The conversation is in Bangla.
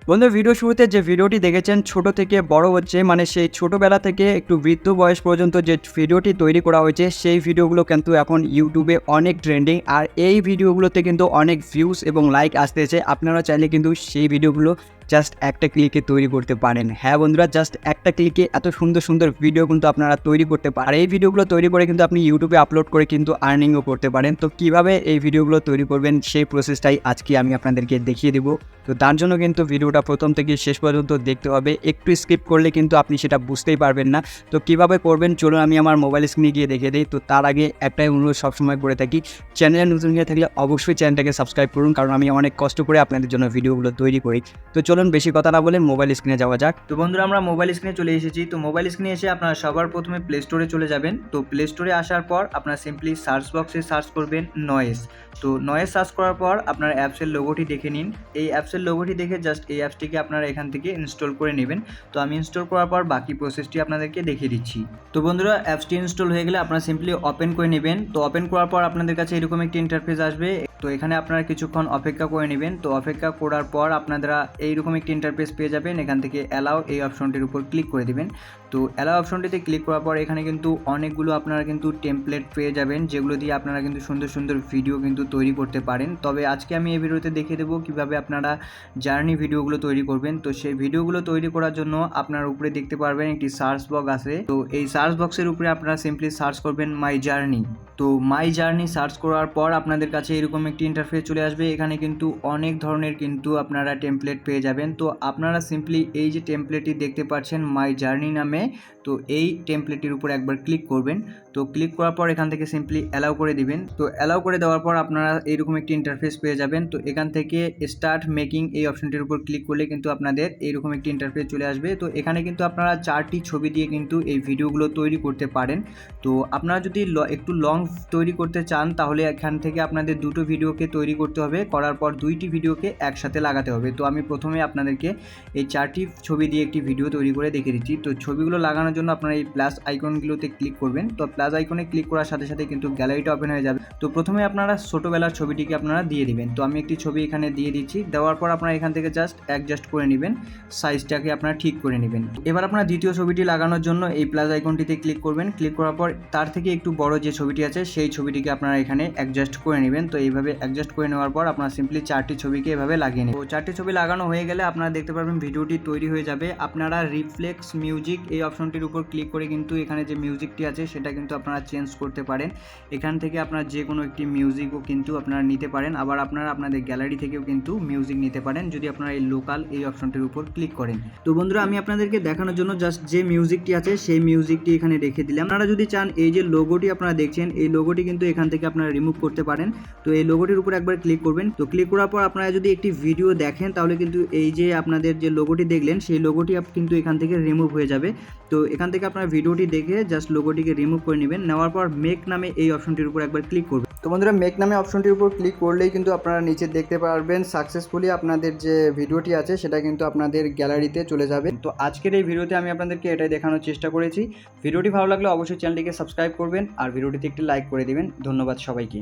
বন্ধু, ভিডিও শুরুতে যে ভিডিওটি দেখেছেন ছোট থেকে বড় হচ্ছে, মানে সেই ছোটোবেলা থেকে একটু বৃদ্ধ বয়স পর্যন্ত যে ভিডিওটি তৈরি করা হয়েছে সেই ভিডিওগুলো কিন্তু এখন ইউটিউবে অনেক ট্রেন্ডিং। আর এই ভিডিওগুলোতে কিন্তু অনেক ভিউজ এবং লাইক আসতেছে। আপনারা চাইলে কিন্তু সেই ভিডিওগুলো জাস্ট একটা ক্লিকে তৈরি করতে পারেন। হ্যাঁ বন্ধুরা, জাস্ট একটা ক্লিকে এত সুন্দর সুন্দর ভিডিও কিন্তু আপনারা তৈরি করতে পারেন। আর এই ভিডিওগুলো তৈরি করে কিন্তু আপনি ইউটিউবে আপলোড করে কিন্তু আর্নিংও করতে পারেন। তো কীভাবে এই ভিডিওগুলো তৈরি করবেন সেই প্রসেসটাই আজকে আমি আপনাদেরকে দেখিয়ে দেবো। তো তার জন্য কিন্তু ভিডিওটা প্রথম থেকে শেষ পর্যন্ত দেখতে হবে। একটু স্কিপ করলে কিন্তু আপনি সেটা বুঝতেই পারবেন না। তো কীভাবে করবেন চলুন আমি আমার মোবাইল স্ক্রিনে গিয়ে দেখিয়ে দিই। তো তার আগে একটাই অনুরোধ সবসময় করে থাকি, চ্যানেলে নতুন হয়ে থাকলে অবশ্যই চ্যানেলটাকে সাবস্ক্রাইব করুন, কারণ আমি অনেক কষ্ট করে আপনাদের জন্য ভিডিওগুলো তৈরি করি। তো চলুন বেশি কথা না বলে মোবাইল স্ক্রিনে যাওয়া যাক। তো বন্ধুরা, আমরা মোবাইল স্ক্রিনে চলে এসেছি। তো মোবাইল স্ক্রিনে এসে আপনারা সবার প্রথমে প্লে স্টোরে চলে যাবেন। তো প্লে স্টোরে আসার পর আপনারা সিম্পলি সার্চ বক্সে সার্চ করবেন নয়েজ। তো নয়েজ সার্চ করার পর আপনার অ্যাপসের লোগোটি দেখে নিন। এই অ্যাপসের লোগোটি দেখে জাস্ট এই অ্যাপসটিকে আপনারা এখান থেকে ইনস্টল করে নেবেন। তো আমি ইনস্টল করার পর বাকি প্রসেসটি আপনাদেরকে দেখিয়ে দিচ্ছি। তো বন্ধুরা, অ্যাপসটি ইনস্টল হয়ে গেলে আপনারা সিম্পলি ওপেন করে নেবেন। তো ওপেন করার পর আপনাদের কাছে এরকম একটি ইন্টারফেস আসবে। তো এখানে আপনারা কিছুক্ষণ অপেক্ষা করে নেবেন। তো অপেক্ষা করার পর আপনারা এইরকম একটি ইন্টারফেস পেয়ে যাবেন। এখান থেকে অ্যালাউ এই অপশনটির উপর ক্লিক করে দেবেন। তো অ্যালাউ অপশনটিতে ক্লিক করার পর এখানে কিন্তু অনেকগুলো আপনারা কিন্তু টেমপ্লেট পেয়ে যাবেন, যেগুলো দিয়ে আপনারা কিন্তু সুন্দর সুন্দর ভিডিও কিন্তু তৈরি করতে পারেন। তবে আজকে আমি এই ভিডিওতে দেখিয়ে দেবো কীভাবে আপনারা জার্নি ভিডিওগুলো তৈরি করবেন। তো সেই ভিডিওগুলো তৈরি করার জন্য আপনার উপরে দেখতে পারবেন একটি সার্চ বক্স আছে। তো এই সার্চ বক্সের উপরে আপনারা সিম্পলি সার্চ করবেন মাই জার্নি। তো মাই জার্নি সার্চ করার পর আপনাদের কাছে এরকম একটি ইন্টারফেস চলে আসবে। এখানে কিন্তু অনেক ধরনের কিন্তু আপনারা টেমপ্লেট পেয়ে যাবেন। তো আপনারা সিম্পলি এই যে টেমপ্লেটটি দেখতে পাচ্ছেন মাই জার্নি নামে, তো এই টেমপ্লেটটির উপর একবার ক্লিক করবেন। তো ক্লিক করার পর এখান থেকে সিম্পলি অ্যালাউ করে দিবেন। তো অ্যালাউ করে দেওয়ার পর আপনারা এইরকম একটি ইন্টারফেস পেয়ে যাবেন। তো এখান থেকে স্টার্ট মেকিং এই অপশনটির উপর ক্লিক করলে কিন্তু আপনাদের এইরকম একটি ইন্টারফেস চলে আসবে। তো এখানে কিন্তু আপনারা 4টি ছবি দিয়ে কিন্তু এই ভিডিওগুলো তৈরি করতে পারেন। তো আপনারা যদি একটু লং তৈরি করতে চান তাহলে এখান থেকে আপনাদের দুটো ভিডিওকে তৈরি করতে হবে, করার পর 2টি ভিডিওকে একসাথে লাগাতে হবে। তো আমি প্রথমে আপনাদেরকে এই 4টি ছবি দিয়ে একটি ভিডিও তৈরি করে দেখিয়ে দিচ্ছি। তো ছবিগুলো লাগানোর জন্য আপনারা এই প্লাস আইকনগুলোতে ক্লিক করবেন। তো প্লাস আইকনে ক্লিক করার সাথে সাথে কিন্তু গ্যালারিটা ওপেন হয়ে যাবে। তো প্রথমে আপনারা ছোটোবেলার ছবিটিকে আপনারা দিয়ে দিবেন। তো আমি একটি ছবি এখানে দিয়ে দিচ্ছি। দেওয়ার পর আপনারা এখান থেকে জাস্ট অ্যাডজাস্ট করে নেবেন, সাইজটাকে আপনারা ঠিক করে নেবেন। এবার আপনারা দ্বিতীয় ছবিটি লাগানোর জন্য এই প্লাস আইকনটিতে ক্লিক করবেন। ক্লিক করার পর তার থেকে একটু বড় যে ছবিটি আছে সেই ছবিটিকে আপনারা এখানে অ্যাডজাস্ট করে নেবেন। তো এইভাবে অ্যাডজাস্ট করে নেওয়ার পর আপনারা সিম্পলি 4টি ছবিকে এভাবে লাগিয়ে নেবেন। তো 4টি ছবি লাগানো হয়ে গেলে আপনারা দেখতে পারবেন ভিডিওটি তৈরি হয়ে যাবে। আপনারা রিফ্লেক্স মিউজিক এই অপশনটির উপর ক্লিক করে কিন্তু এখানে যে মিউজিকটি আছে সেটা কিন্তু আপনারা চেঞ্জ করতে পারেন। এখান থেকে আপনারা যে কোনো একটি মিউজিকও কিন্তু আপনারা নিতে পারেন। আবার আপনারা আপনাদের গ্যালারি থেকেও কিন্তু মিউজিক নিতে পারেন যদি আপনারা এই লোকাল এই অপশনটির উপর ক্লিক করেন। তো বন্ধুরা, আমি আপনাদেরকে দেখানোর জন্য জাস্ট যে মিউজিকটি আছে সেই মিউজিকটি এখানে রেখে দিলাম। আপনারা যদি চান এই যে লোগোটি আপনারা দেখছেন এই লোগোটি কিন্তু এখান থেকে আপনারা রিমুভ করতে পারেন। তো এই লোগোটির উপর একবার ক্লিক করবেন। তো ক্লিক করার পর আপনারা যদি একটি ভিডিও দেখেন তাহলে কিন্তু এই যে আপনাদের যে লোগোটি দেখলেন সেই লোগোটি কিন্তু এখান থেকে রিমুভ হয়ে যাবে। তো এখান থেকে আপনারা ভিডিওটি দেখে জাস্ট লোগোটিকে রিমুভ করে নেবেন। নেওয়ার পর মেক নামে এই অপশনটির উপর একবার ক্লিক করবেন। তো বন্ধুরা, মেক নামে অপশনটির উপর ক্লিক করলেই কিন্তু আপনারা নিচে দেখতে পারবেন সাকসেসফুলি আপনাদের যে ভিডিওটি আছে সেটা কিন্তু আপনাদের গ্যালারিতে চলে যাবে। তো আজকের এই ভিডিওতে আমি আপনাদেরকে এটাই দেখানোর চেষ্টা করেছি। ভিডিওটি ভালো লাগলে অবশ্যই চ্যানেলটিকে সাবস্ক্রাইব করবেন আর ভিডিওটিতে একটি লাইক করে দিবেন। ধন্যবাদ সবাইকে।